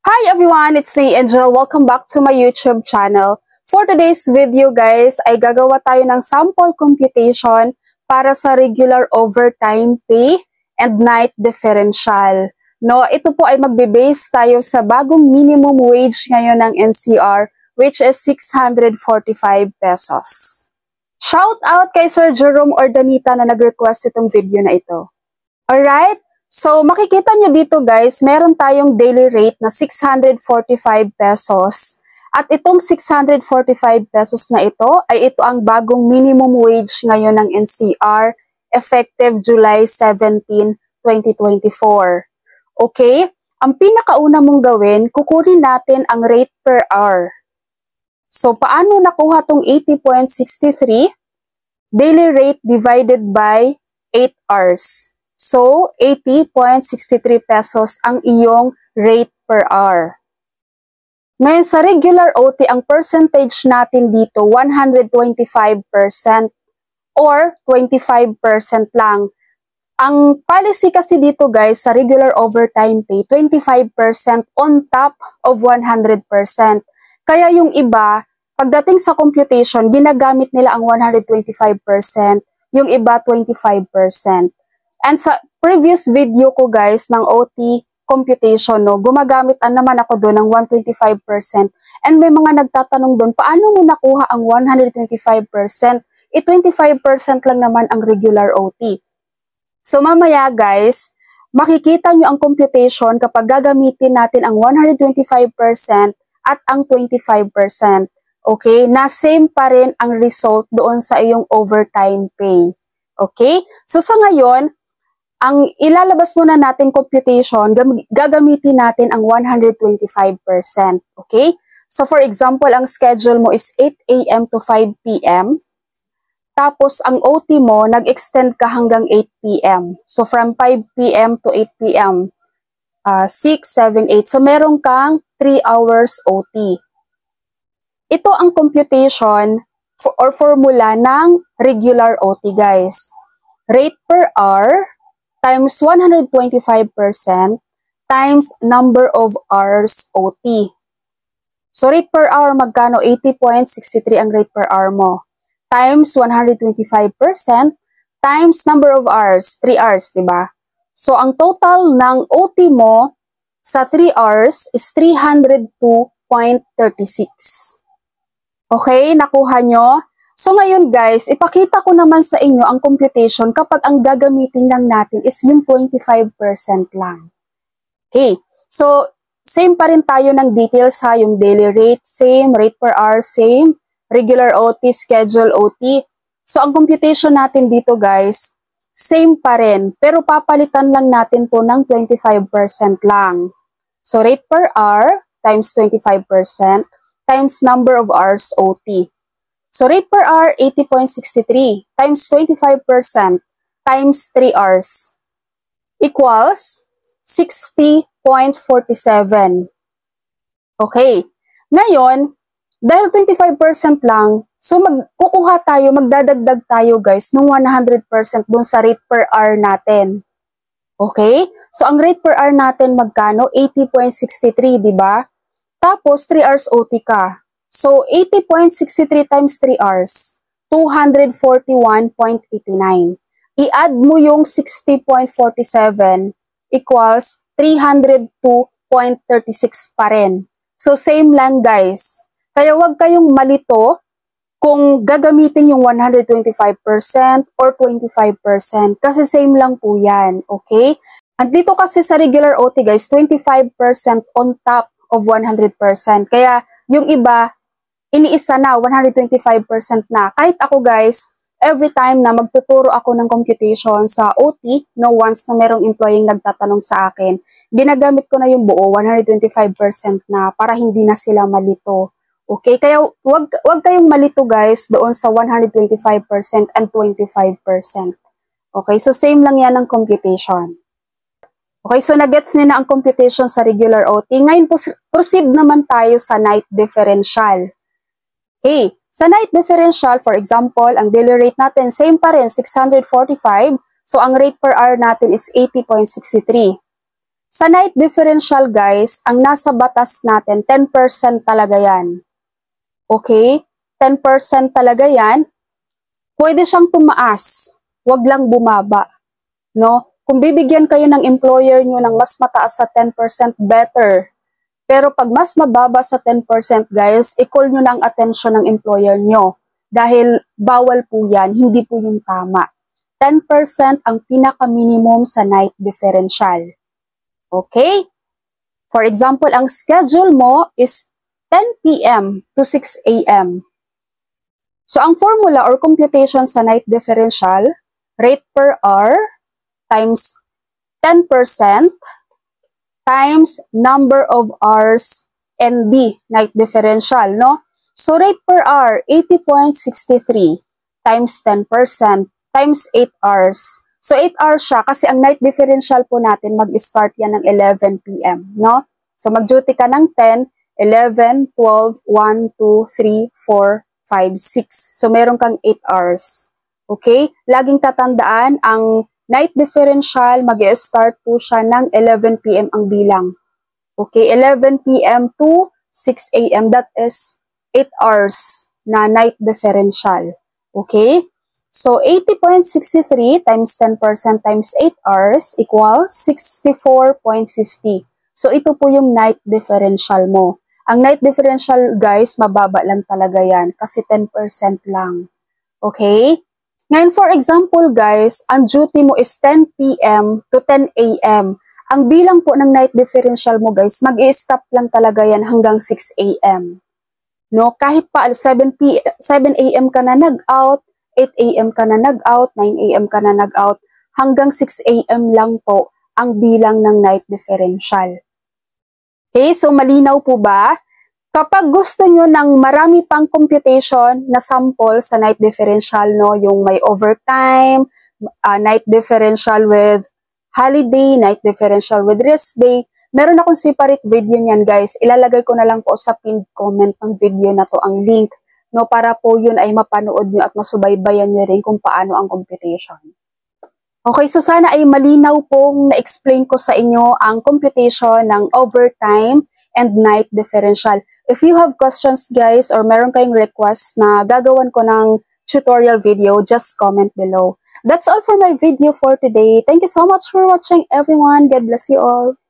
Hi everyone, it's me Angel. Welcome back to my YouTube channel. For today's video guys, ay gagawa tayo ng sample computation para sa regular overtime pay and night differential. No, ito po ay magbe-base tayo sa bagong minimum wage ngayon ng NCR, which is 645 pesos. Shout out kay Sir Jerome Ordanita na nag-request itong video na ito. Alright? So, makikita nyo dito guys, meron tayong daily rate na 645 pesos. At itong 645 pesos na ito ang bagong minimum wage ngayon ng NCR effective July 17, 2024. Okay? Ang pinakauna mong gawin, kukunin natin ang rate per hour. So, paano nakuha tong 80.63? Daily rate divided by 8 hours. So, 80.63 pesos ang iyong rate per hour. Ngayon, sa regular OT, ang percentage natin dito, 125% or 25% lang. Ang policy kasi dito guys, sa regular overtime pay, 25% on top of 100%. Kaya yung iba, pagdating sa computation, ginagamit nila ang 125%, yung iba 25%. And sa previous video ko guys ng OT computation, no, gumagamit naman ako doon ng 125%. And may mga nagtatanong doon, paano mo nakuha ang 125%? 25% lang naman ang regular OT. So mamaya guys, makikita nyo ang computation kapag gagamitin natin ang 125% at ang 25%. Okay? Na same pa rin ang result doon sa iyong overtime pay. Okay? So sa ngayon, ang ilalabas muna natin computation, gagamitin natin ang 125%. Okay? So for example, ang schedule mo is 8 AM to 5 PM. Tapos ang OT mo, nag-extend ka hanggang 8 PM. So from 5 PM to 8 PM, 6, 7, 8. So meron kang 3 hours OT. Ito ang computation or formula ng regular OT guys. Rate per hour times 125% times number of hours OT. So rate per hour magkano? 80.63 ang rate per hour mo. Times 125% times number of hours, 3 hours, diba? So ang total ng OT mo sa 3 hours is 302.36. Okay, nakuha nyo? So ngayon guys, ipakita ko naman sa inyo ang computation kapag ang gagamitin lang natin is yung 25% lang. Okay, so same pa rin tayo ng details ha, yung daily rate, same, rate per hour, same, regular OT, schedule OT. So ang computation natin dito guys, same pa rin, pero papalitan lang natin to ng 25% lang. So rate per hour times 25% times number of hours OT. So rate per hour, 80.63 times 25% times 3 hours equals 60.47. Okay. Ngayon, dahil 25% lang, so magdadagdag tayo guys ng 100% dun sa rate per hour natin. Okay? So ang rate per hour natin magkano? 80.63, di ba? Tapos 3 hours OT ka. So, 80.63 times 3 hours, 241.89. I-add mo yung 60.47 equals 302.36 pa rin. So, same lang guys. Kaya wag kayong malito kung gagamitin yung 125% or 25% kasi same lang po yan. Okay? At dito kasi sa regular OT guys, 25% on top of 100%. Kaya yung iba, iniisa na, 125% na. Kahit ako guys, every time na magtuturo ako ng computation sa OT, no, once na merong employee nagtatanong sa akin, ginagamit ko na yung buo, 125% na, para hindi na sila malito. Okay? Kaya wag kayong malito guys doon sa 125% and 25%. Okay? So same lang yan ng computation. Okay, so nagets niyo na ang computation sa regular OT. Ngayon, proceed naman tayo sa night differential. Okay, sa night differential, for example, ang daily rate natin, same pa rin, 645. So, ang rate per hour natin is 80.63. Sa night differential guys, ang nasa batas natin, 10% talaga yan. Okay? 10% talaga yan. Pwede siyang tumaas, wag lang bumaba. No? Kung bibigyan kayo ng employer nyo ng mas mataas sa 10%, better. Pero pag mas mababa sa 10% guys, i-call nyo ng attention ng employer nyo. Dahil bawal po yan, hindi po yung tama. 10% ang pinaka-minimum sa night differential. Okay? For example, ang schedule mo is 10 p.m. to 6 a.m. So, ang formula or computation sa night differential, rate per hour times 10% times number of hours ND, night differential, no? So, rate per hour, 80.63 times 10% times 8 hours. So, 8 hours siya kasi ang night differential po natin mag-start yan ng 11 p.m., no? So, mag-duty ka ng 10, 11, 12, 1, 2, 3, 4, 5, 6. So, meron kang 8 hours. Okay? Laging tatandaan, ang night differential, mag-start po siya ng 11 p.m. ang bilang. Okay? 11 p.m. to 6 a.m. That is 8 hours na night differential. Okay? So, 80.63 times 10% times 8 hours equals 64.50. So, ito po yung night differential mo. Ang night differential, guys, mababa lang talaga yan kasi 10% lang. Okay? Ngayon, for example, guys, ang duty mo is 10 p.m. to 10 a.m. Ang bilang po ng night differential mo, guys, mag-i-stop lang talaga yan hanggang 6 a.m. No? Kahit pa 7 a.m. ka na nag-out, 8 a.m. ka na nag-out, 9 a.m. ka na nag-out, hanggang 6 a.m. lang po ang bilang ng night differential. Okay, so malinaw po ba? Kapag gusto nyo ng marami pang computation na sample sa night differential, no, yung may overtime, night differential with holiday, night differential with rest day, meron akong separate video niyan guys. Ilalagay ko na lang po sa pinned comment ng video na to ang link, no, para po yun ay mapanood nyo at masubaybayan nyo rin kung paano ang computation. Okay, so sana ay malinaw pong na-explain ko sa inyo ang computation ng overtime and night differential. If you have questions guys or meron kayong request na gagawan ko ng tutorial video, just comment below. That's all for my video for today. Thank you so much for watching everyone. God bless you all.